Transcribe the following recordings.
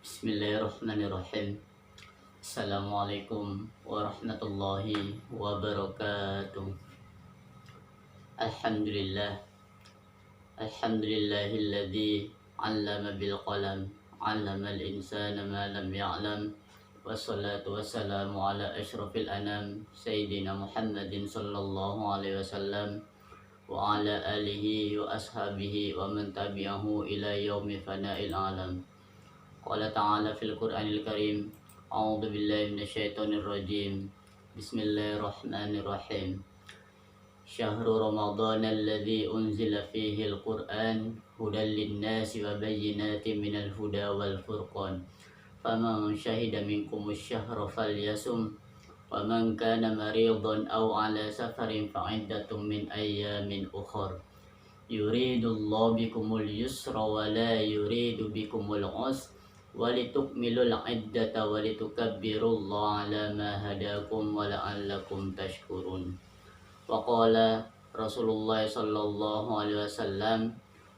Bismillahirrahmanirrahim. Assalamualaikum warahmatullahi wabarakatuh. Alhamdulillah. Alhamdulillahilladzi 'allama bil qalam, 'allamal insana ma lam ya'lam. Wassalatu wassalamu ala asyrafil anam Sayyidina Muhammadin sallallahu alaihi wasallam wa ala alihi wa ashabihi wa man tabi'ahu ila yaumi fana'il alam. Qala ta'ala fil Qur'anil Karim, a'udzu billahi minasyaitonir rajim. Bismillahirrahmanirrahim. Syahrul Ramadan alladzi unzila fihi al-Qur'an hudan lin-nasi wa bayyinatin minal huda wal furqan. Faman syahida minkumus syahra falyasum wa man kana maridan aw ala safarin fa'iddatun min ayyamin ukhra. Yuridullahu bikumul yusra wa la yuridu bikumul usra walitukmilul iddata walitukabbirullaha ala ma hadakum wa la'allakum tashkurun. Wa qala Rasulullah sallallahu alaihi wasallam,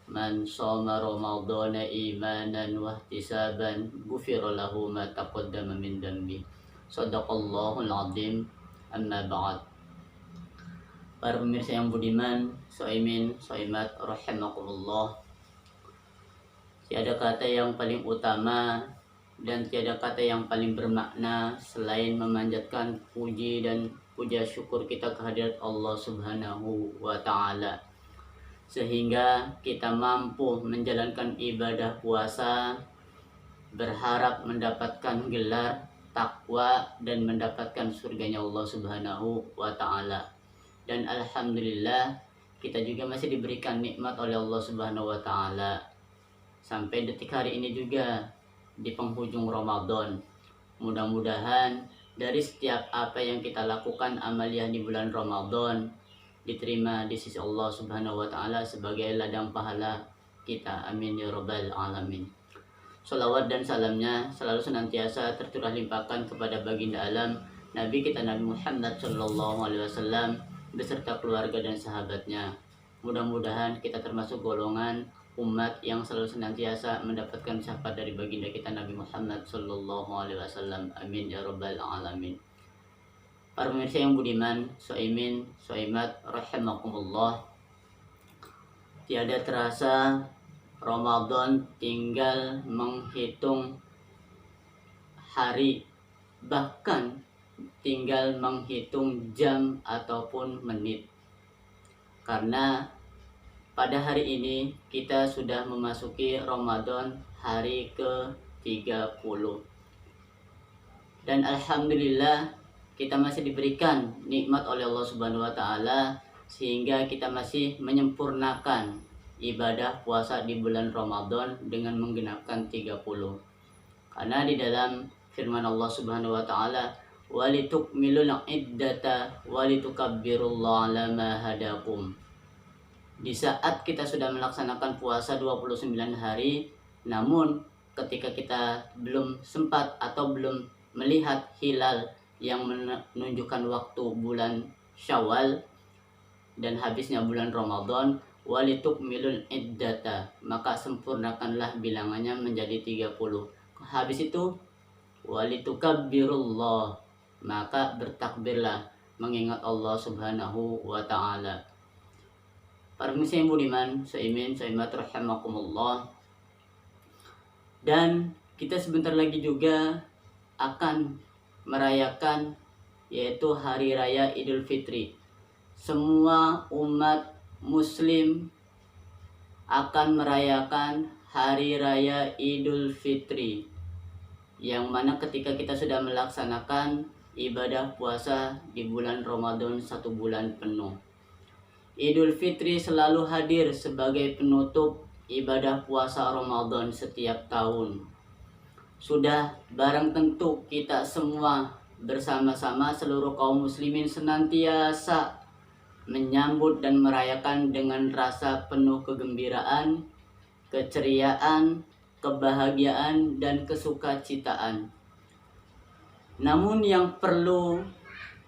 man shoma ramadhana imanan wa ihtisaban ghufira lahu ma taqaddama min dhanbi. Shadaqallahul azim. Amma ba'd. Para pemirsa yang budiman, shaimin, shaimat rahimakumullah. Tiada kata yang paling utama dan tiada kata yang paling bermakna selain memanjatkan puji dan puja syukur kita kehadirat Allah Subhanahu wa Ta'ala, sehingga kita mampu menjalankan ibadah puasa berharap mendapatkan gelar takwa dan mendapatkan surganya Allah Subhanahu wa Ta'ala. Dan alhamdulillah kita juga masih diberikan nikmat oleh Allah Subhanahu wa Ta'ala sampai detik hari ini juga di penghujung Ramadan. Mudah-mudahan dari setiap apa yang kita lakukan amaliyah di bulan Ramadan diterima di sisi Allah Subhanahu wa Ta'ala sebagai ladang pahala kita. Amin ya rabbal alamin. Salawat dan salamnya selalu senantiasa tercurah limpahkan kepada baginda alam Nabi kita Nabi Muhammad sallallahu alaihi wasallam beserta keluarga dan sahabatnya. Mudah-mudahan kita termasuk golongan umat yang selalu senantiasa mendapatkan syafaat dari baginda kita Nabi Muhammad sallallahu alaihi wasallam. Amin ya rabbal alamin. Para pemirsa yang budiman, shaimin, shaimat rahimakumullah. Tiada terasa Ramadan tinggal menghitung hari, bahkan tinggal menghitung jam ataupun menit. Karena pada hari ini kita sudah memasuki Ramadan hari ke-30. Dan alhamdulillah kita masih diberikan nikmat oleh Allah Subhanahu wa Ta'ala sehingga kita masih menyempurnakan ibadah puasa di bulan Ramadan dengan menggenapkan 30. Karena di dalam firman Allah Subhanahu wa Ta'ala, walitukmilul iddata walitukabbirullaha ala ma hadakum. Di saat kita sudah melaksanakan puasa 29 hari, namun ketika kita belum sempat atau belum melihat hilal yang menunjukkan waktu bulan Syawal dan habisnya bulan Ramadan, walitukmilul iddata, maka sempurnakanlah bilangannya menjadi 30. Habis itu walitukabbirullah, maka bertakbirlah mengingat Allah Subhanahu wa Ta'ala. Para pemirsa yang budiman, shaimin, shaimat rahimakumullah. Dan kita sebentar lagi juga akan merayakan yaitu Hari Raya Idul Fitri. Semua umat muslim akan merayakan Hari Raya Idul Fitri, yang mana ketika kita sudah melaksanakan ibadah puasa di bulan Ramadan 1 bulan penuh. Idul Fitri selalu hadir sebagai penutup ibadah puasa Ramadan setiap tahun. Sudah barang tentu kita semua bersama-sama seluruh kaum muslimin senantiasa menyambut dan merayakan dengan rasa penuh kegembiraan, keceriaan, kebahagiaan, dan kesukacitaan. Namun yang perlu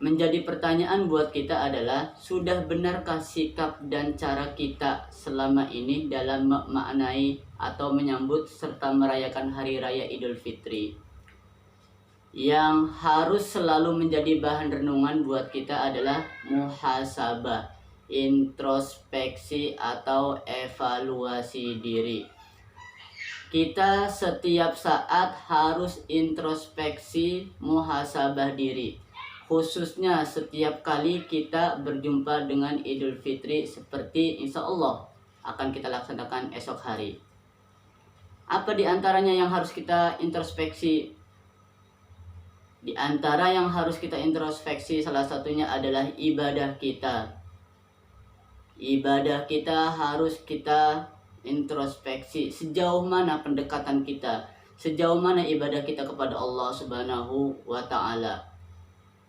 menjadi pertanyaan buat kita adalah, sudah benarkah sikap dan cara kita selama ini dalam memaknai atau menyambut serta merayakan Hari Raya Idul Fitri? Yang harus selalu menjadi bahan renungan buat kita adalah muhasabah, introspeksi atau evaluasi diri. Kita setiap saat harus introspeksi, muhasabah diri. Khususnya setiap kali kita berjumpa dengan Idul Fitri, seperti insya Allah akan kita laksanakan esok hari. Apa diantaranya yang harus kita introspeksi? Di antara yang harus kita introspeksi salah satunya adalah ibadah kita. Ibadah kita harus kita introspeksi, sejauh mana pendekatan kita, sejauh mana ibadah kita kepada Allah Subhanahu wa Ta'ala.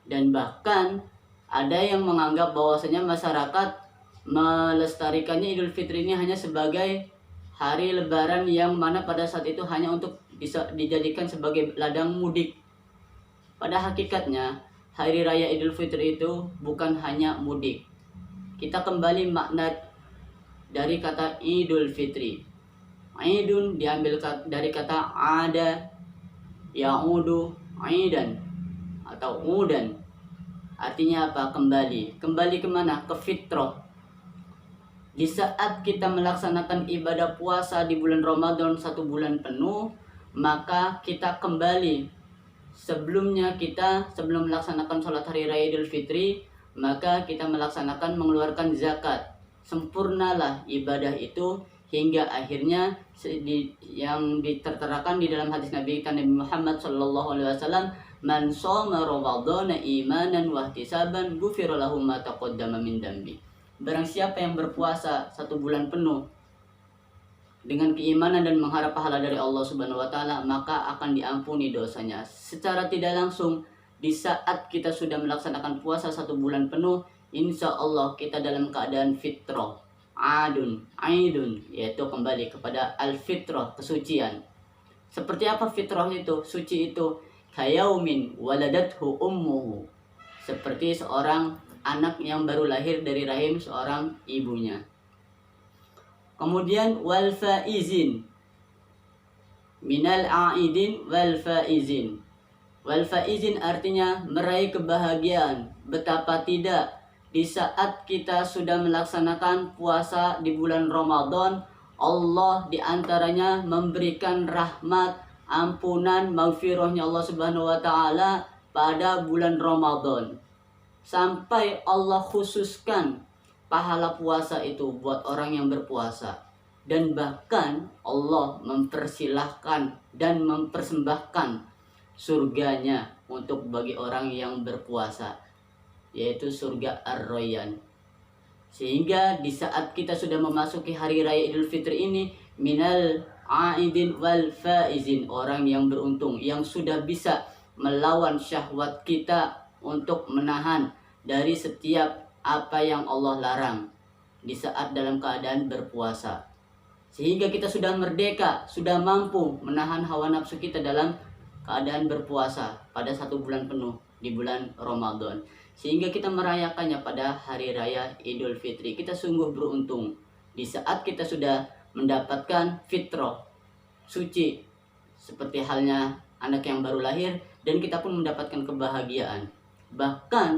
Dan bahkan ada yang menganggap bahwasanya masyarakat melestarikannya Idul Fitri ini hanya sebagai hari lebaran yang mana pada saat itu hanya untuk bisa dijadikan sebagai ladang mudik. Pada hakikatnya Hari Raya Idul Fitri itu bukan hanya mudik. Kita kembali makna dari kata Idul Fitri. Idun diambil dari kata ada, ya'udu, idan atau udan. Artinya apa? Kembali. Kembali kemana? Ke fitrah. Di saat kita melaksanakan ibadah puasa di bulan Ramadan 1 bulan penuh, maka kita kembali. Sebelum melaksanakan sholat Hari Raya Idul Fitri, maka kita melaksanakan mengeluarkan zakat. Sempurnalah ibadah itu hingga akhirnya yang diterterakan di dalam hadis Nabi Muhammad SAW, man shoma ramadhana imanan wa ihtisaban ghufira lahu ma taqaddama min dambi. Barang siapa yang berpuasa 1 bulan penuh dengan keimanan dan mengharap pahala dari Allah Subhanahu wa Ta'ala, maka akan diampuni dosanya. Secara tidak langsung, di saat kita sudah melaksanakan puasa 1 bulan penuh, insya Allah kita dalam keadaan fitrah, aidun, yaitu kembali kepada al-fitrah, kesucian. Seperti apa fitrah itu? Suci itu kayaumin waladathu ummuhu, seperti seorang anak yang baru lahir dari rahim seorang ibunya. Kemudian wal faizin, minal aidin wal faizin. Wal faizin artinya meraih kebahagiaan. Betapa tidak di saat kita sudah melaksanakan puasa di bulan Ramadan, Allah diantaranya memberikan rahmat, ampunan, maghfirahnya Allah Subhanahu wa Ta'ala pada bulan Ramadan. Sampai Allah khususkan pahala puasa itu buat orang yang berpuasa. Dan bahkan Allah mempersilahkan dan mempersembahkan surganya untuk bagi orang yang berpuasa, yaitu surga Ar-Rayyan. Sehingga di saat kita sudah memasuki Hari Raya Idul Fitri ini, minal aidin wal faizin, orang yang beruntung, yang sudah bisa melawan syahwat kita untuk menahan dari setiap apa yang Allah larang di saat dalam keadaan berpuasa. Sehingga kita sudah merdeka, sudah mampu menahan hawa nafsu kita dalam keadaan berpuasa pada 1 bulan penuh di bulan Ramadan. Sehingga kita merayakannya pada Hari Raya Idul Fitri. Kita sungguh beruntung di saat kita sudah mendapatkan fitrah, suci, seperti halnya anak yang baru lahir, dan kita pun mendapatkan kebahagiaan. Bahkan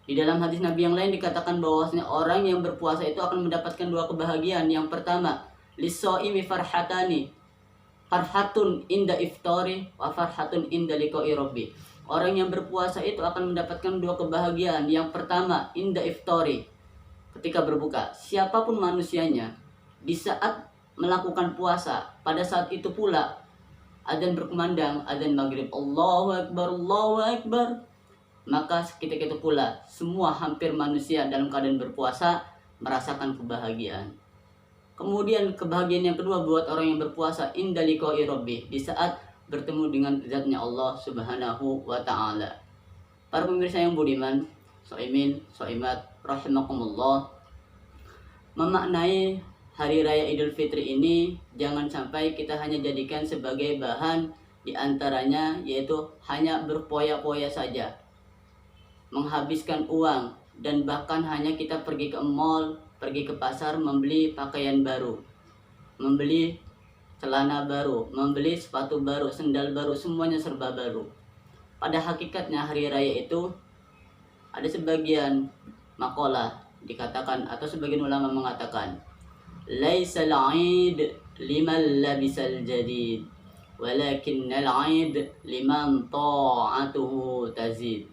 di dalam hadis Nabi yang lain dikatakan bahwasanya orang yang berpuasa itu akan mendapatkan 2 kebahagiaan. Yang pertama, lis-shaimi farhatani, farhatun inda iftari wa farhatun inda liqa'i rabbi. Orang yang berpuasa itu akan mendapatkan 2 kebahagiaan. Yang pertama, inda iftari, ketika berbuka. Siapapun manusianya, di saat melakukan puasa, pada saat itu pula adzan berkumandang, adzan maghrib, Allahu Akbar, Allahu Akbar. Maka ketika itu pula semua hampir manusia dalam keadaan berpuasa merasakan kebahagiaan. Kemudian kebahagiaan yang kedua buat orang yang berpuasa, inda liqa'i rabbih, di saat bertemu dengan zatnya Allah Subhanahu wa Ta'ala. Para pemirsa yang budiman, shaimin, shaimat, rahimakumullah, memaknai Hari Raya Idul Fitri ini jangan sampai kita hanya jadikan sebagai bahan diantaranya, yaitu hanya berpoya-poya saja. menghabiskan uang, dan bahkan hanya kita pergi ke mall, pergi ke pasar membeli pakaian baru, membeli celana baru, membeli sepatu baru, sendal baru, semuanya serba baru. Pada hakikatnya hari raya itu ada sebagian makalah dikatakan atau sebagian ulama mengatakan, laisal 'id liman labisal jadid walakinnal 'id liman ta'atuhu tazid.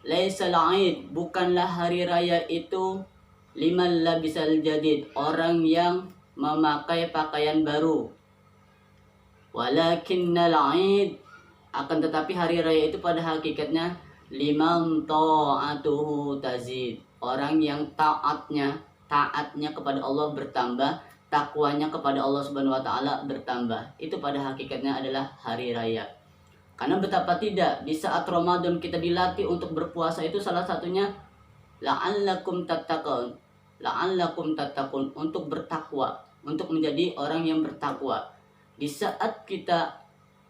Laisal 'id, bukanlah hari raya itu liman labisal jadid, orang yang memakai pakaian baru. Walakinnal 'id, akan tetapi hari raya itu pada hakikatnya liman ta'atuhu tazid, orang yang taatnya kepada Allah bertambah, takwanya kepada Allah Subhanahu wa taala bertambah. Itu pada hakikatnya adalah hari raya. Karena betapa tidak, di saat Ramadan kita dilatih untuk berpuasa itu salah satunya la'allakum tattaqun. La'allakum tattaqun, untuk bertakwa, untuk menjadi orang yang bertakwa. Di saat kita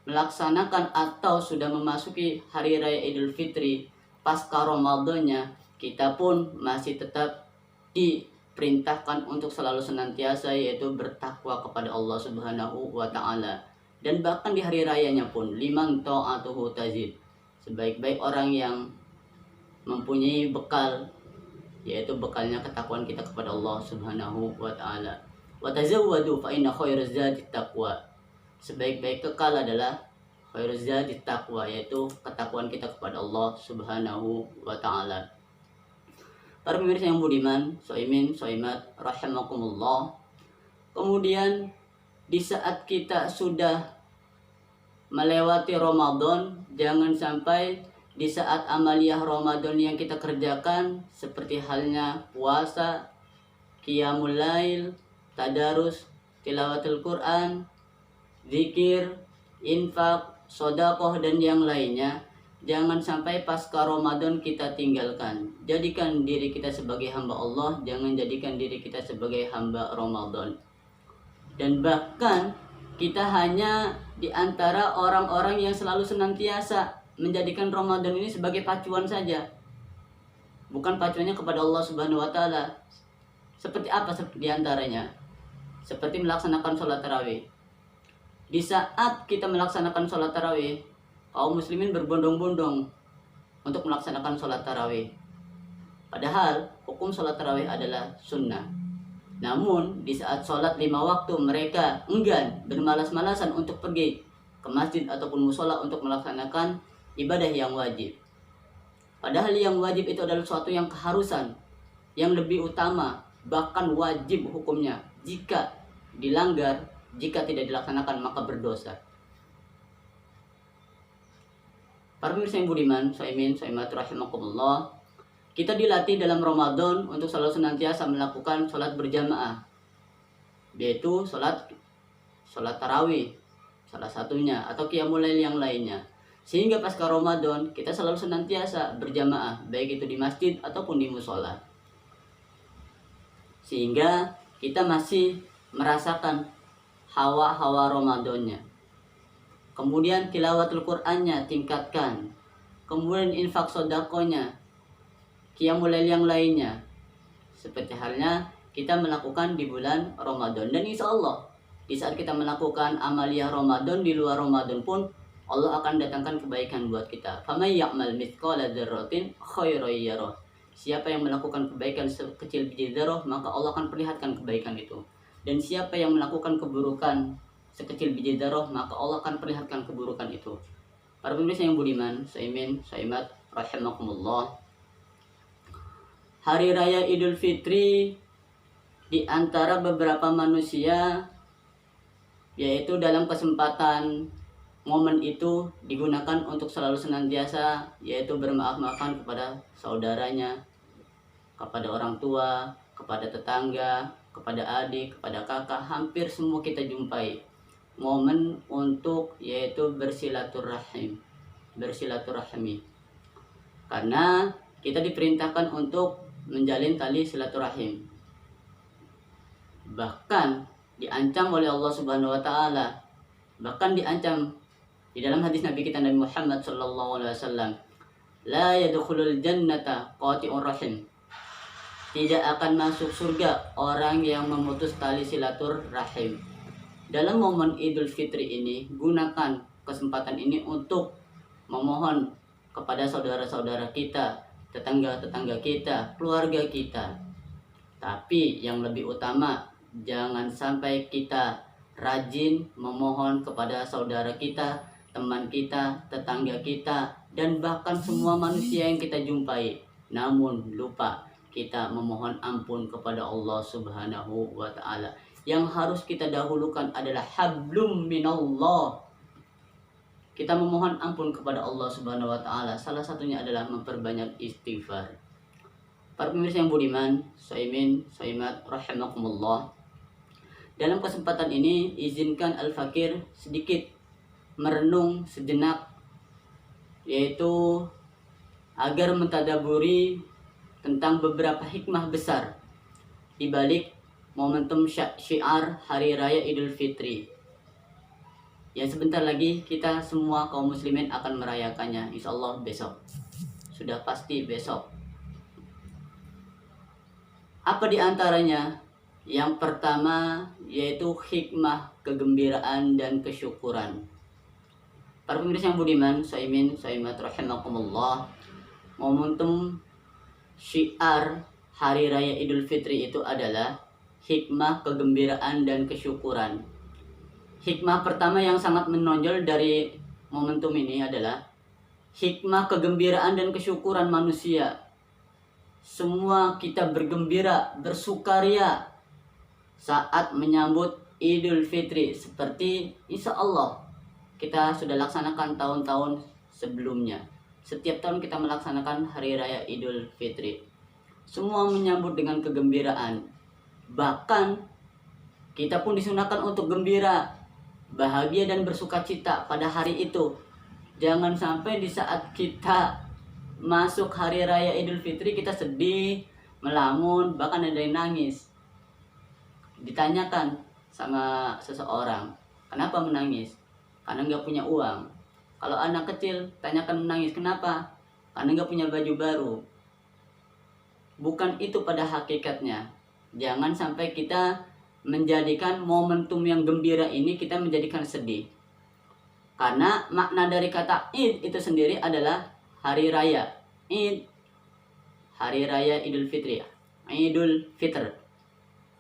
melaksanakan atau sudah memasuki hari raya Idul Fitri pasca Ramadannya, kita pun masih tetap diperintahkan untuk selalu senantiasa yaitu bertakwa kepada Allah Subhanahu wa taala. Dan bahkan di hari rayanya pun liman ta'atuhu tazid, sebaik-baik orang yang mempunyai bekal, yaitu bekalnya ketakwaan kita kepada Allah Subhanahu wa taala. Wa tazawwadu fa inna khairaz zadi taqwa. Sebaik-baik bekal adalah khairuz zadi taqwa, yaitu ketakwaan kita kepada Allah Subhanahu wa taala. Para pemirsa yang budiman, soimin, soimat, rahimakumullah. Kemudian di saat kita sudah melewati Ramadan, jangan sampai di saat amaliyah Ramadan yang kita kerjakan seperti halnya puasa, qiyamul lail, tadarus, tilawatul Quran, zikir, infak, sedekah dan yang lainnya, jangan sampai pasca Ramadan kita tinggalkan. Jadikan diri kita sebagai hamba Allah, jangan jadikan diri kita sebagai hamba Ramadan. Dan bahkan kita hanya di antara orang-orang yang selalu senantiasa menjadikan Ramadan ini sebagai pacuan saja, bukan pacuannya kepada Allah Subhanahu wa taala. Seperti apa di antaranya? Seperti melaksanakan sholat tarawih. Di saat kita melaksanakan sholat tarawih, kaum muslimin berbondong-bondong untuk melaksanakan sholat tarawih. Padahal hukum sholat tarawih adalah sunnah. Namun di saat sholat 5 waktu mereka enggan, bermalas-malasan untuk pergi ke masjid ataupun musola untuk melaksanakan ibadah yang wajib. Padahal yang wajib itu adalah suatu yang keharusan, yang lebih utama, bahkan wajib hukumnya. Jika dilanggar, jika tidak dilaksanakan maka berdosa. Para pemirsa yang budiman, soimin, soimat, rahimakumullah, kita dilatih dalam Ramadan untuk selalu senantiasa melakukan sholat berjamaah, yaitu sholat tarawih salah satunya, atau qiyamul lail yang lainnya. Sehingga pasca Ramadan kita selalu senantiasa berjamaah, baik itu di masjid ataupun di musola, sehingga kita masih merasakan hawa-hawa Ramadannya. Kemudian tilawatul Qur'annya tingkatkan, kemudian infak sodakonya, qiyamul lail yang lainnya, seperti halnya kita melakukan di bulan Ramadan. Dan insya Allah di saat kita melakukan amaliyah Ramadan di luar Ramadan pun Allah akan datangkan kebaikan buat kita. Faman ya'mal mithqala dzarratin khairan yarah. Siapa yang melakukan kebaikan sekecil biji zarah, maka Allah akan perlihatkan kebaikan itu. Dan siapa yang melakukan keburukan sekecil biji zarah, maka Allah akan perlihatkan keburukan itu. Para pemirsa yang budiman, soimin, soimat, rahimakumullah. Hari raya Idul Fitri di antara beberapa manusia, yaitu dalam kesempatan momen itu digunakan untuk selalu senantiasa yaitu bermaaf-maafan kepada saudaranya, kepada orang tua, kepada tetangga, kepada adik, kepada kakak. Hampir semua kita jumpai momen untuk yaitu bersilaturahmi, karena kita diperintahkan untuk menjalin tali silaturahim. Bahkan diancam oleh Allah Subhanahu wa taala, bahkan diancam di dalam hadis Nabi kita Nabi Muhammad sallallahu alaihi wasallam, La yadkhulul jannata qati'ur rahim. Tidak akan masuk surga orang yang memutus tali silaturahim. Dalam momen Idul Fitri ini, gunakan kesempatan ini untuk memohon kepada saudara-saudara kita, tetangga-tetangga kita, keluarga kita. Tapi yang lebih utama, jangan sampai kita rajin memohon kepada saudara kita, teman kita, tetangga kita, dan bahkan semua manusia yang kita jumpai. Namun lupa kita memohon ampun kepada Allah Subhanahu wa Ta'ala. Yang harus kita dahulukan adalah hablum minallah. Kita memohon ampun kepada Allah Subhanahu wa Ta'ala. Salah satunya adalah memperbanyak istighfar. Para pemirsa yang budiman, Shaimin, Shaimat, rahimakumullah. Dalam kesempatan ini, izinkan Al-Fakir sedikit merenung sejenak, yaitu agar mentadaburi tentang beberapa hikmah besar di balik momentum syiar Hari Raya Idul Fitri. Yang sebentar lagi kita semua kaum muslimin akan merayakannya, insya Allah besok. Sudah pasti besok. Apa di antaranya? Yang pertama yaitu hikmah kegembiraan dan kesyukuran. Para pemirsa yang budiman, Shaimin, Shaimat, rahimakumullah. Momentum syiar Hari Raya Idul Fitri itu adalah hikmah kegembiraan dan kesyukuran. Hikmah pertama yang sangat menonjol dari momentum ini adalah hikmah kegembiraan dan kesyukuran manusia. Semua kita bergembira, bersukaria saat menyambut Idul Fitri, seperti insya Allah kita sudah laksanakan tahun-tahun sebelumnya. Setiap tahun kita melaksanakan Hari Raya Idul Fitri. Semua menyambut dengan kegembiraan. Bahkan kita pun disunahkan untuk gembira, bahagia dan bersukacita pada hari itu. Jangan sampai di saat kita masuk Hari Raya Idul Fitri kita sedih, melamun, bahkan ada yang nangis. Ditanyakan sama seseorang, kenapa menangis? Karena nggak punya uang. Kalau anak kecil, tanyakan menangis, kenapa? Karena nggak punya baju baru. Bukan itu pada hakikatnya. Jangan sampai kita menjadikan momentum yang gembira ini kita menjadikan sedih. Karena makna dari kata Id itu sendiri adalah hari raya. Id, hari raya Idul Fitri. Idul Fitr,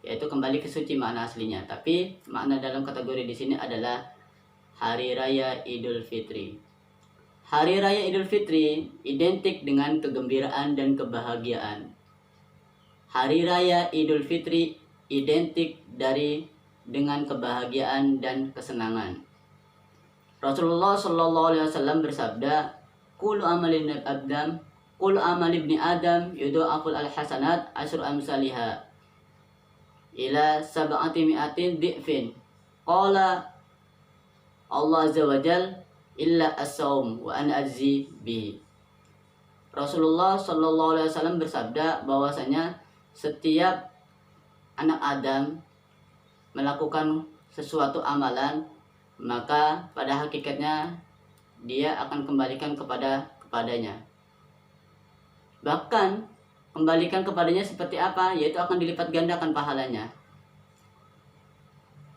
yaitu kembali ke suci makna aslinya. Tapi makna dalam kategori di sini adalah Hari Raya Idul Fitri. Hari Raya Idul Fitri identik dengan kegembiraan dan kebahagiaan. Hari Raya Idul Fitri identik dengan kebahagiaan dan kesenangan. Rasulullah Shallallahu Alaihi Wasallam bersabda, "Kullu amalin abdam, kullu amal ibni Adam yudha'aful al hasanat asyru amsalihha ila sab'ati mi'atin di'fin." Qala Allah Azza wa Jal illa as-saum wa ana ajzi bihi. Rasulullah Shallallahu Alaihi Wasallam bersabda bahwasanya setiap anak Adam melakukan sesuatu amalan, maka pada hakikatnya dia akan kembalikan kepadanya. Bahkan kembalikan kepadanya seperti apa? Yaitu akan dilipat gandakan pahalanya.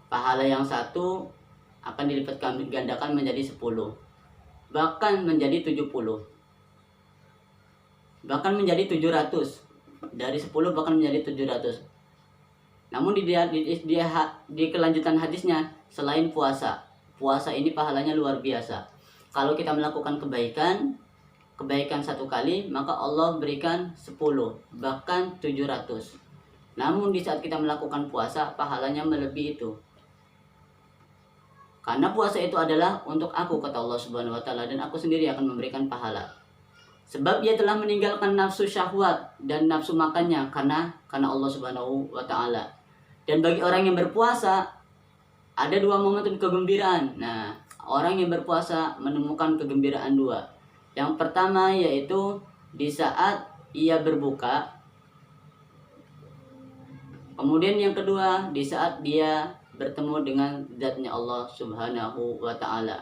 Pahala yang satu akan dilipat gandakan menjadi 10, bahkan menjadi 70, bahkan menjadi 700. Dari 10 bahkan menjadi 700. Namun di kelanjutan hadisnya, selain puasa ini pahalanya luar biasa. Kalau kita melakukan kebaikan satu kali, maka Allah berikan 10, bahkan 700. Namun di saat kita melakukan puasa, pahalanya melebihi itu. Karena puasa itu adalah untuk aku, kata Allah Subhanahu wa Ta'ala, dan aku sendiri akan memberikan pahala. Sebab ia telah meninggalkan nafsu syahwat dan nafsu makannya karena Allah Subhanahu wa Ta'ala. Dan bagi orang yang berpuasa, ada dua momentum kegembiraan. Nah, orang yang berpuasa menemukan kegembiraan dua. Yang pertama yaitu di saat ia berbuka. Kemudian yang kedua di saat dia bertemu dengan zatnya Allah Subhanahu wa Ta'ala.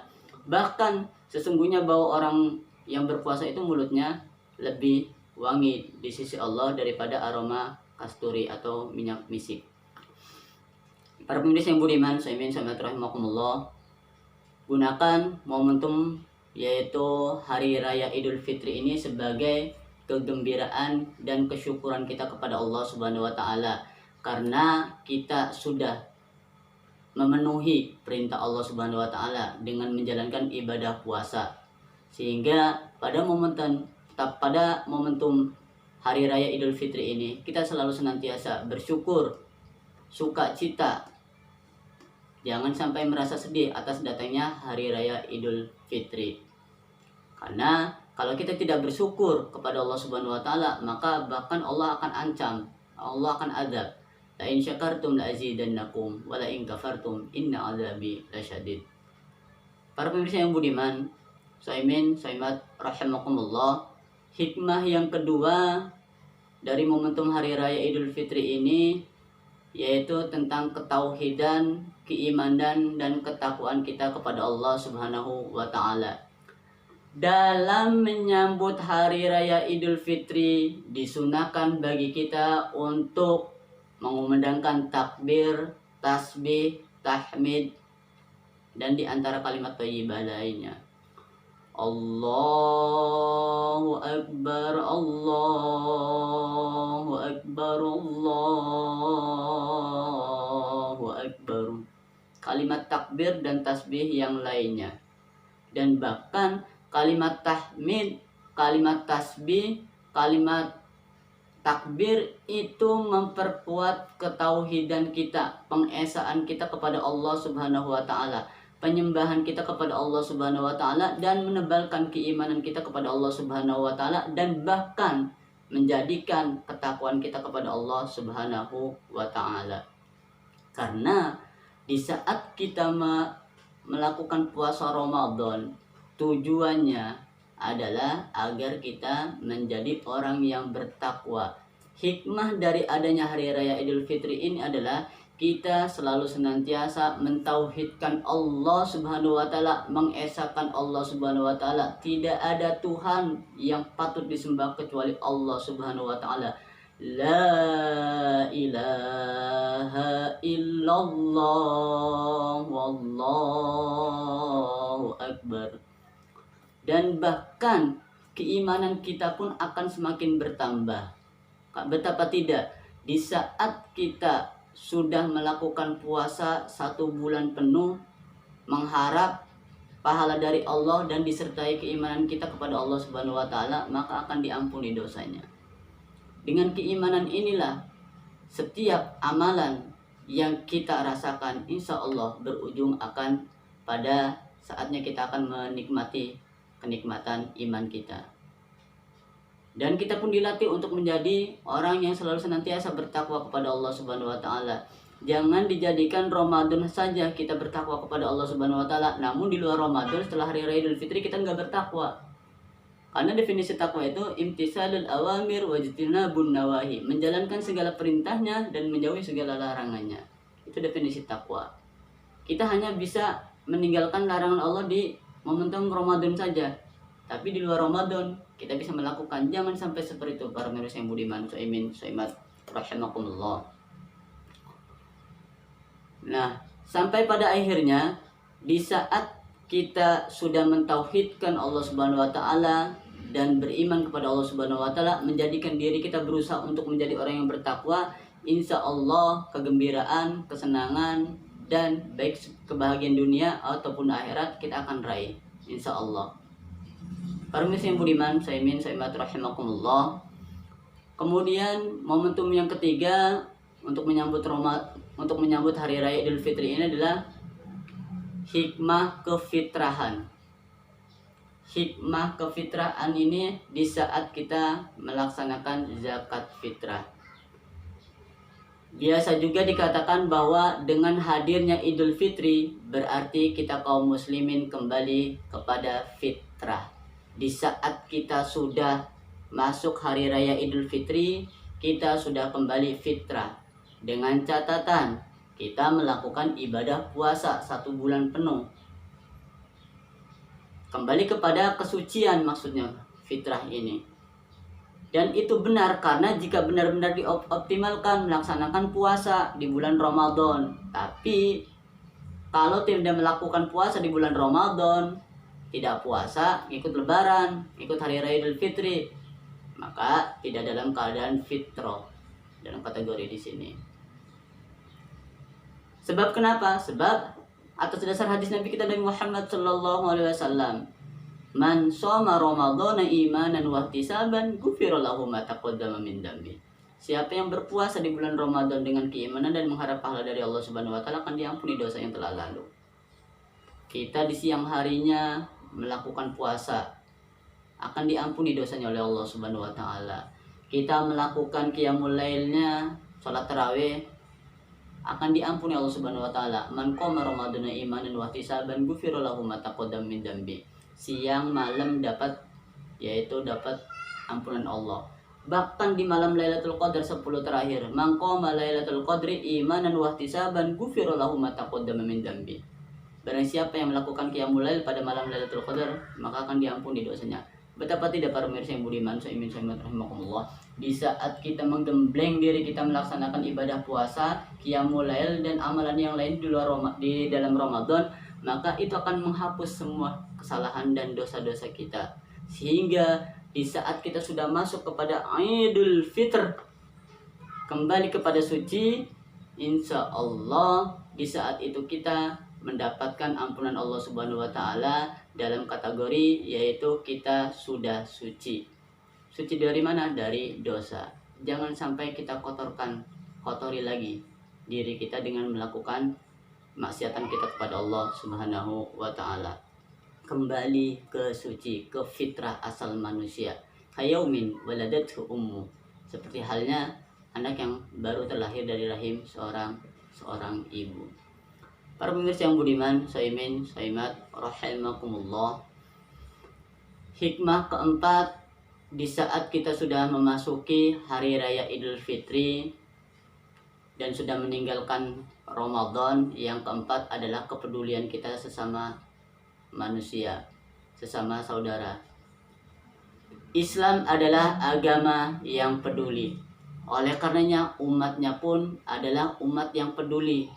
Bahkan sesungguhnya bahwa orang yang berpuasa itu mulutnya lebih wangi di sisi Allah daripada aroma kasturi atau minyak misik. Para pemirsa yang budiman, saya rahimakumullah, gunakan momentum yaitu Hari Raya Idul Fitri ini sebagai kegembiraan dan kesyukuran kita kepada Allah Subhanahu wa taala, karena kita sudah memenuhi perintah Allah Subhanahu wa taala dengan menjalankan ibadah puasa. Sehingga pada momentum Hari Raya Idul Fitri ini kita selalu senantiasa bersyukur, sukacita. Jangan sampai merasa sedih atas datangnya Hari Raya Idul Fitri. Karena kalau kita tidak bersyukur kepada Allah Subhanahu wa taala, maka bahkan Allah akan ancam, Allah akan azab. La in syakartum la azidannakum wa la in kafartum inna azabi lasyadid. Para pemirsa yang budiman, Saimat rahimakumullah, hikmah yang kedua dari momentum Hari Raya Idul Fitri ini yaitu tentang ketauhidan, keimanan dan ketakwaan kita kepada Allah Subhanahu wa taala. Dalam menyambut Hari Raya Idul Fitri, disunahkan bagi kita untuk mengumandangkan takbir, tasbih, tahmid, dan di antara kalimat thayyibah lainnya. Allahu Akbar, Allahu Akbar, Allahu Akbar. Kalimat takbir dan tasbih yang lainnya. Dan bahkan kalimat tahmid, kalimat tasbih, kalimat takbir itu memperkuat ketauhidan kita, pengesaan kita kepada Allah Subhanahu wa taala, penyembahan kita kepada Allah Subhanahu wa taala, dan menebalkan keimanan kita kepada Allah Subhanahu wa taala, dan bahkan menjadikan ketakwaan kita kepada Allah Subhanahu wa taala. Karena di saat kita melakukan puasa Ramadan, tujuannya adalah agar kita menjadi orang yang bertakwa. Hikmah dari adanya Hari Raya Idul Fitri ini adalah kita selalu senantiasa mentauhidkan Allah Subhanahu wa taala, mengesahkan Allah Subhanahu wa taala. Tidak ada Tuhan yang patut disembah kecuali Allah Subhanahu wa taala. La ilaha illallah wallahu akbar. Dan bahkan keimanan kita pun akan semakin bertambah. Betapa tidak, di saat kita sudah melakukan puasa 1 bulan penuh, mengharap pahala dari Allah dan disertai keimanan kita kepada Allah Subhanahu wa taala, maka akan diampuni dosanya. Dengan keimanan inilah setiap amalan yang kita rasakan insya Allah berujung akan pada saatnya kita akan menikmati kenikmatan iman kita. Dan kita pun dilatih untuk menjadi orang yang selalu senantiasa bertakwa kepada Allah Subhanahu wa taala. Jangan dijadikan Ramadan saja kita bertakwa kepada Allah Subhanahu wa taala, namun di luar Ramadan setelah Hari Raya Idul Fitri kita nggak bertakwa. Karena definisi takwa itu imtisalul awamir wajtinabun nawahi, menjalankan segala perintahnya dan menjauhi segala larangannya. Itu definisi takwa. Kita hanya bisa meninggalkan larangan Allah di momentum Ramadan saja, tapi di luar Ramadan kita bisa melakukan. Jangan sampai seperti itu para pemirsa yang budiman, Saimat rahimakumullah. Nah, sampai pada akhirnya di saat kita sudah mentauhidkan Allah Subhanahu wa taala dan beriman kepada Allah Subhanahu wa taala, menjadikan diri kita berusaha untuk menjadi orang yang bertakwa, insya Allah kegembiraan, kesenangan, dan baik kebahagiaan dunia ataupun akhirat kita akan raih insya Allah. Para pemirsa yang budiman, Saimat rahimakumullah. Kemudian momentum yang ketiga untuk menyambut Hari Raya Idul Fitri ini adalah hikmah kefitrahan. Hikmah kefitrahan ini di saat kita melaksanakan zakat fitrah. Biasa juga dikatakan bahwa dengan hadirnya Idul Fitri berarti kita kaum muslimin kembali kepada fitrah. Di saat kita sudah masuk Hari Raya Idul Fitri, kita sudah kembali fitrah. Dengan catatan kita melakukan ibadah puasa 1 bulan penuh. Kembali kepada kesucian maksudnya fitrah ini. Dan itu benar karena jika benar-benar dioptimalkan melaksanakan puasa di bulan Ramadan. Tapi kalau tidak melakukan puasa di bulan Ramadan, tidak puasa, ikut lebaran, ikut hari raya Idul Fitri, maka tidak dalam keadaan fitrah dalam kategori di sini. Sebab kenapa? Sebab atas dasar hadis Nabi kita Nabi Muhammad sallallahu alaihi wasallam, "Man shoma Ramadhana imanan wa ihtisaban, ghufira lahu ma taqaddama min dambi." Siapa yang berpuasa di bulan Ramadan dengan keimanan dan mengharap pahala dari Allah Subhanahu wa taala, akan diampuni dosa yang telah lalu. Kita di siang harinya melakukan puasa, akan diampuni dosanya oleh Allah Subhanahu wa taala. Kita melakukan qiyamul lailnya, salat tarawih, akan diampuni Allah Subhanahu wa taala. Man qama ramadhana imanan wa ihtisaban ghufira lahu ma taqaddama min dambi. Siang malam dapat ampunan Allah. Bahkan di malam Lailatul Qadar 10 terakhir, man qama Lailatul Qadri imanan wa ihtisaban ghufira lahu ma taqaddama min dambi. Barang siapa yang melakukan qiyamul lail pada malam Lailatul Qadar, maka akan diampuni dosanya. Betapa tidak para pemirsa yang budiman, saimin saimat rahimakumullah, di saat kita menggembleng diri kita melaksanakan ibadah puasa, qiyamul lail dan amalan yang lain di dalam Ramadan, maka itu akan menghapus semua kesalahan dan dosa-dosa kita. Sehingga di saat kita sudah masuk kepada Idul Fitr, kembali kepada suci, insya Allah di saat itu kita mendapatkan ampunan Allah Subhanahu wa taala dalam kategori yaitu kita sudah suci. Suci dari mana? Dari dosa. Jangan sampai kita kotori lagi diri kita dengan melakukan maksiatan kita kepada Allah Subhanahu wa taala. Kembali ke suci, ke fitrah asal manusia. Hayaumin waladathu ummu. Seperti halnya anak yang baru terlahir dari rahim seorang ibu. Para pemirsa yang budiman, saimin, saimat, rahimakumullah. Hikmah keempat, di saat kita sudah memasuki hari raya Idul Fitri dan sudah meninggalkan Ramadan, yang keempat adalah kepedulian kita sesama manusia, sesama saudara. Islam adalah agama yang peduli. Oleh karenanya umatnya pun adalah umat yang peduli.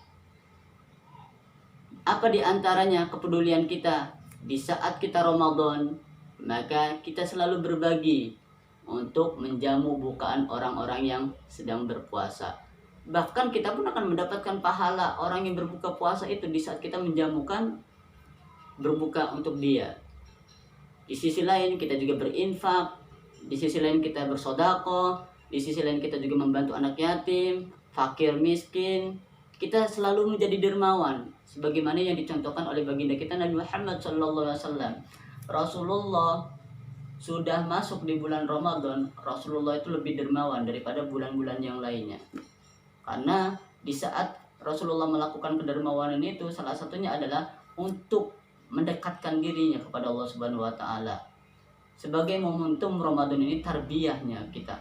Apa di antaranya kepedulian kita? Di saat kita Ramadan, maka kita selalu berbagi untuk menjamu bukaan orang-orang yang sedang berpuasa. Bahkan kita pun akan mendapatkan pahala orang yang berbuka puasa itu di saat kita menjamukan berbuka untuk dia. Di sisi lain kita juga berinfak, di sisi lain kita bersedekah, di sisi lain kita juga membantu anak yatim, fakir miskin. Kita selalu menjadi dermawan sebagaimana yang dicontohkan oleh baginda kita Nabi Muhammad SAW. Rasulullah sudah masuk di bulan Ramadan, Rasulullah itu lebih dermawan daripada bulan-bulan yang lainnya. Karena di saat Rasulullah melakukan kedermawanan itu, salah satunya adalah untuk mendekatkan dirinya kepada Allah Subhanahu wa taala. Sebagai momentum Ramadan ini tarbiyahnya kita.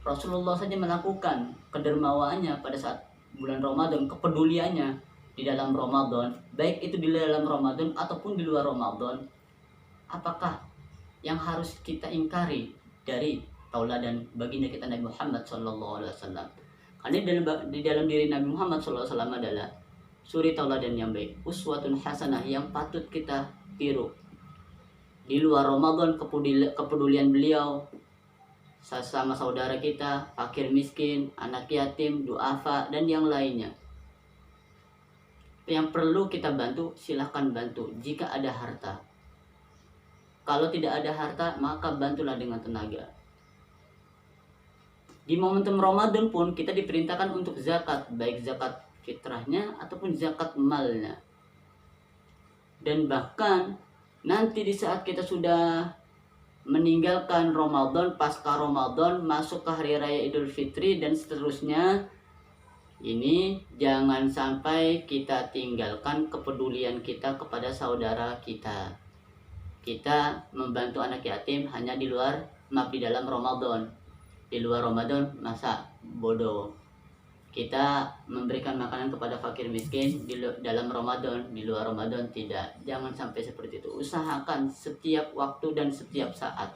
Rasulullah saja melakukan kedermawaannya pada saat bulan Ramadan, kepeduliannya di dalam Ramadan, baik itu di dalam Ramadan ataupun di luar Ramadan. Apakah yang harus kita ingkari dari tauladan baginda kita Nabi Muhammad SAW? Karena di dalam diri Nabi Muhammad SAW adalah suri tauladan yang baik, uswatun hasanah yang patut kita tiru. Di luar Ramadan kepedulian beliau sesama saudara kita, fakir miskin, anak yatim, duafa, dan yang lainnya. Yang perlu kita bantu, silahkan bantu jika ada harta. Kalau tidak ada harta, maka bantulah dengan tenaga. Di momentum Ramadan pun kita diperintahkan untuk zakat, baik zakat fitrahnya ataupun zakat malnya. Dan bahkan nanti di saat kita sudah meninggalkan Ramadan, pasca Ramadan, masuk ke hari raya Idul Fitri dan seterusnya, ini jangan sampai kita tinggalkan kepedulian kita kepada saudara kita. Kita membantu anak yatim hanya di dalam Ramadan. Di luar Ramadan masa bodoh. kita memberikan makanan kepada fakir miskin dalam Ramadan, di luar Ramadan tidak. Jangan sampai seperti itu. Usahakan setiap waktu dan setiap saat.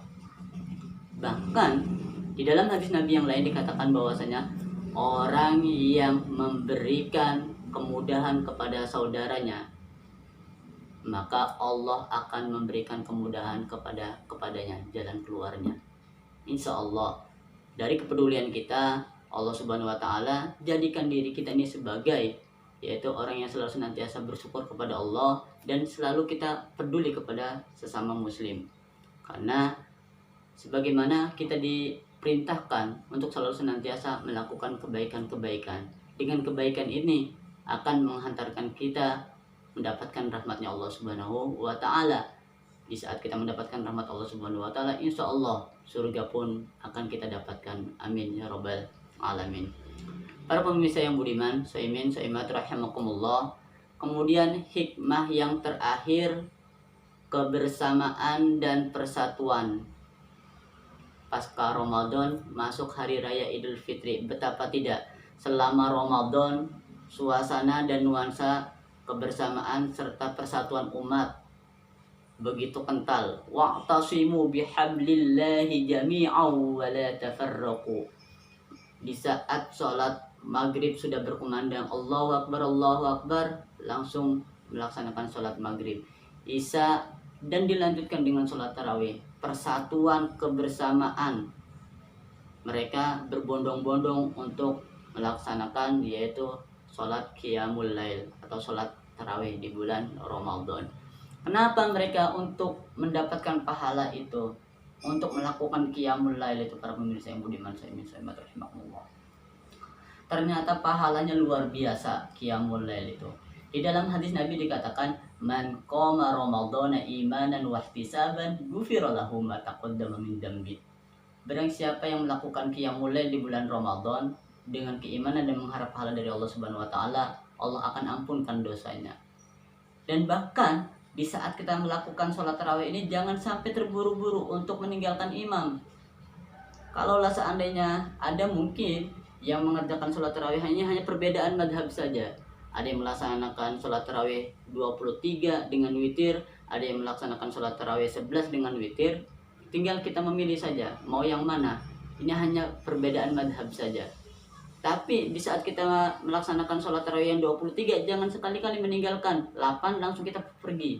Bahkan di dalam hadis Nabi yang lain dikatakan bahwasanya orang yang memberikan kemudahan kepada saudaranya, maka Allah akan memberikan kemudahan kepadanya jalan keluarnya. Insya Allah dari kepedulian kita, Allah Subhanahu wa taala jadikan diri kita ini sebagai yaitu orang yang selalu senantiasa bersyukur kepada Allah dan selalu kita peduli kepada sesama muslim. Karena sebagaimana kita diperintahkan untuk selalu senantiasa melakukan kebaikan-kebaikan. Dengan kebaikan ini akan menghantarkan kita mendapatkan rahmatnya Allah Subhanahu wa taala. Di saat kita mendapatkan rahmat Allah Subhanahu wa taala, insya Allah surga pun akan kita dapatkan. Amin ya rabbal alamin. Para pemirsa yang budiman, saimin saimat rahimakumullah. Kemudian hikmah yang terakhir, kebersamaan dan persatuan. Pasca Ramadan masuk hari raya Idul Fitri. Betapa tidak selama Ramadan suasana dan nuansa kebersamaan serta persatuan umat begitu kental. Wa'tasimu bihablillahi jami'an wa la tafarraqu. Di saat sholat maghrib sudah berkumandang Allahu Akbar, langsung melaksanakan sholat maghrib. Isya dan dilanjutkan dengan sholat tarawih. Persatuan kebersamaan. Mereka berbondong-bondong untuk melaksanakan yaitu sholat qiyamul lail atau sholat tarawih di bulan Ramadan. Kenapa mereka untuk mendapatkan pahala itu, untuk melakukan qiyamul lail itu, para pemirsa yang budiman saya rahimahullah. Ternyata pahalanya luar biasa qiyamul lail itu. Di dalam hadis Nabi dikatakan, man qama ramadhana imanan wa ihtisaban ghufira lahu ma taqaddama min dambi. Barang siapa yang melakukan qiyamul lail di bulan Ramadan dengan keimanan dan mengharap pahala dari Allah Subhanahu wa taala, Allah akan ampunkan dosanya. Dan bahkan di saat kita melakukan sholat tarawih ini jangan sampai terburu-buru untuk meninggalkan imam. Kalaulah seandainya ada mungkin yang mengerjakan sholat tarawih hanya perbedaan madhab saja. Ada yang melaksanakan sholat tarawih 23 dengan witir, ada yang melaksanakan sholat tarawih 11 dengan witir. Tinggal kita memilih saja mau yang mana. Ini hanya perbedaan madhab saja. Tapi di saat kita melaksanakan sholat tarawih yang 23, jangan sekali-kali meninggalkan 8 langsung kita pergi.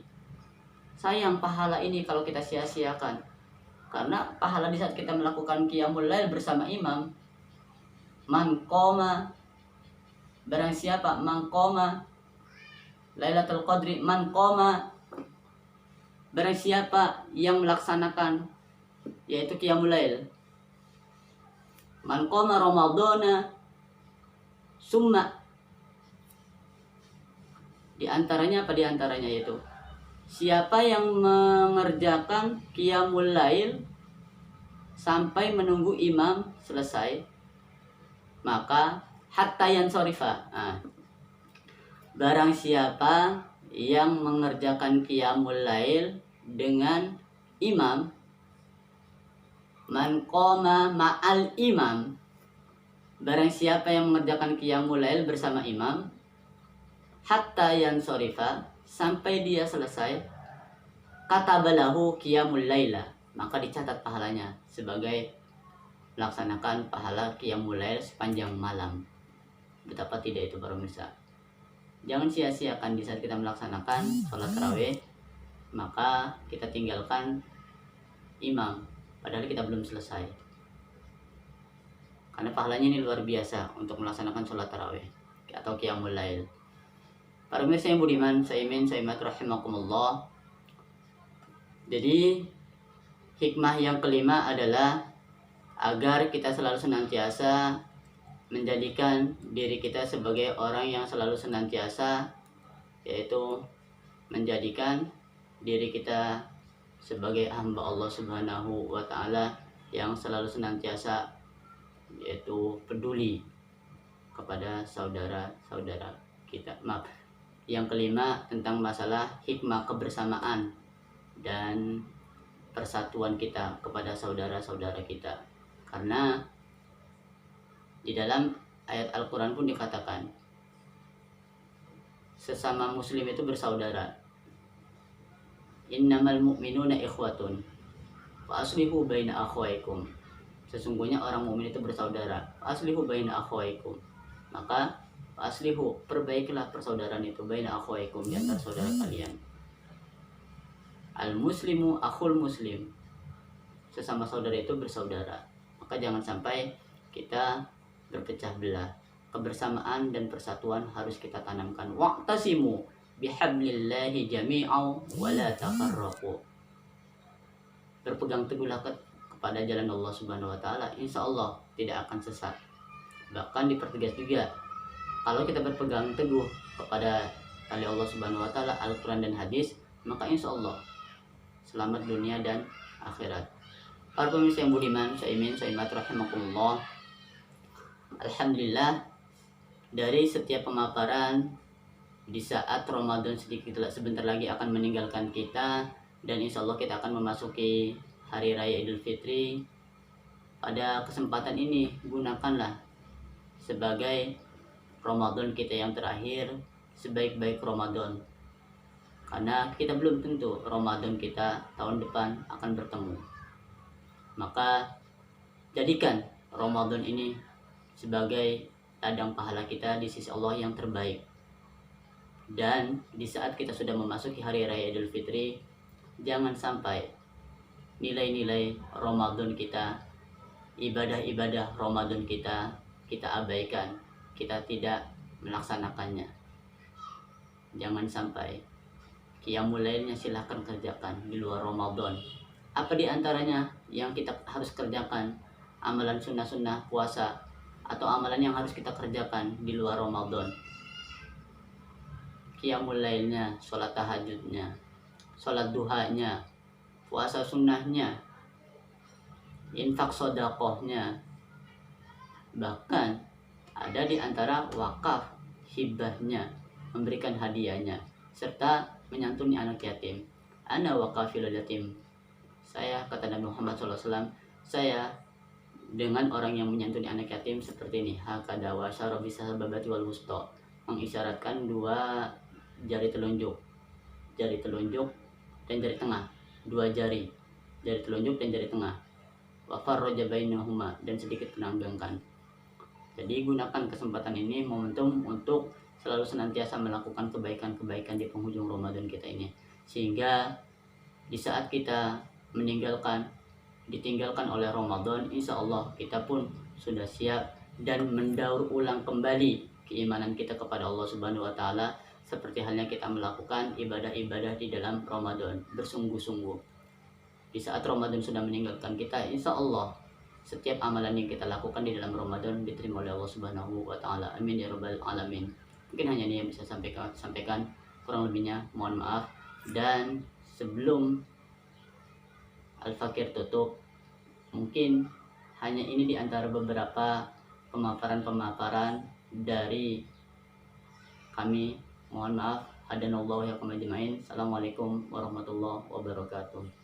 Sayang pahala ini kalau kita sia-siakan. Karena pahala di saat kita melakukan qiyamul lail bersama imam, man qoma, barang siapa man qoma Lailatul Qadri, man qoma, barang siapa yang melaksanakan yaitu qiyamul lail, man qoma ramadhana summa, di antaranya apa, di antaranya yaitu siapa yang mengerjakan qiyamul lail sampai menunggu imam selesai, maka hatta yansorifa. Barang siapa yang mengerjakan qiyamul lail dengan imam, man qoma ma'al imam, barang siapa yang mengerjakan qiyamul lail bersama imam, hatta yansorifa, sampai dia selesai, katabalahu qiyamul laila, maka dicatat pahalanya sebagai melaksanakan pahala qiyamul lail sepanjang malam. Betapa tidak itu para pemirsa. Jangan sia-siakan di saat kita melaksanakan sholat tarawih, maka kita tinggalkan imam padahal kita belum selesai. Karena pahalanya ini luar biasa untuk melaksanakan sholat tarawih atau qiyamul lail. Para pemirsa yang budiman, saimin saimat rahimakumullah. Jadi hikmah yang kelima adalah agar kita selalu senantiasa menjadikan diri kita sebagai orang yang selalu senantiasa, yaitu menjadikan diri kita sebagai hamba Allah Subhanahu wa taala yang selalu senantiasa yaitu peduli kepada saudara-saudara kita. Yang kelima tentang masalah hikmah kebersamaan dan persatuan kita kepada saudara-saudara kita. Karena di dalam ayat Al-Quran pun dikatakan sesama muslim itu bersaudara. Innamal mu'minuna ikhwatun fa aslihu baina akhwaikum. Sesungguhnya orang mukmin itu bersaudara. Fa aslihu baina akhwaikum. Maka fa aslihu, perbaikilah persaudaraan itu baina akhwaikum, di antara saudara kalian. Al muslimu akhul muslim. Sesama saudara itu bersaudara. Maka jangan sampai kita berpecah belah. Kebersamaan dan persatuan harus kita tanamkan. Wa'tasimu bihablillahi jami'au wa la tafarraqu. Berpegang teguhlah kepada jalan Allah Subhanahu wa taala, insya Allah tidak akan sesat. Bahkan dipertegas juga, kalau kita berpegang teguh kepada tali Allah Subhanahu wa taala, Al-Qur'an dan hadis, maka insya Allah selamat dunia dan akhirat. Para pemirsa yang budiman, syaimin syaimat rahimakumullah. Alhamdulillah, dari setiap pemaparan di saat Ramadan sebentar lagi akan meninggalkan kita, dan insya Allah kita akan memasuki hari raya Idul Fitri. Pada kesempatan ini gunakanlah sebagai Ramadan kita yang terakhir, sebaik-baik Ramadan, karena kita belum tentu Ramadan kita tahun depan akan bertemu. Maka jadikan Ramadan ini sebagai ladang pahala kita di sisi Allah yang terbaik. Dan di saat kita sudah memasuki hari raya Idul Fitri, jangan sampai nilai-nilai Ramadan kita, ibadah-ibadah Ramadan kita abaikan, kita tidak melaksanakannya. Jangan sampai. Qiyamul lailnya silahkan kerjakan di luar Ramadan. Apa di antaranya yang kita harus kerjakan? Amalan sunnah-sunnah puasa atau amalan yang harus kita kerjakan di luar Ramadan. Qiyamul lailnya, sholat tahajudnya, sholat duhanya, puasa sunnahnya, infak sodakohnya, bahkan ada di antara wakaf hibahnya, memberikan hadiahnya, serta menyantuni anak yatim. Ana wakafil yatim. Saya, kata Nabi Muhammad SAW, saya dengan orang yang menyantuni anak yatim seperti ini. Hakada wa syara bisababati wal wusta, mengisyaratkan dua jari telunjuk dan jari tengah, dua jari telunjuk dan jari tengah. Wa farraja bainahuma, dan sedikit penanggangkan. Jadi gunakan kesempatan ini, momentum, untuk selalu senantiasa melakukan kebaikan-kebaikan di penghujung Ramadan kita ini, sehingga di saat kita ditinggalkan oleh Ramadan, insya Allah kita pun sudah siap dan mendaur ulang kembali keimanan kita kepada Allah Subhanahu wa taala, seperti halnya kita melakukan ibadah-ibadah di dalam Ramadan bersungguh-sungguh. Di saat Ramadan sudah meninggalkan kita, insya Allah setiap amalan yang kita lakukan di dalam Ramadan diterima oleh Allah Subhanahu wa taala. Amin ya rabbal alamin. Mungkin hanya ini yang bisa sampaikan, kurang lebihnya mohon maaf. Dan sebelum Al-Fakir tutup, mungkin hanya ini di antara beberapa pemaparan dari kami. Mohon maaf. Hadanallahu ya ajmain. Assalamualaikum warahmatullahi wabarakatuh.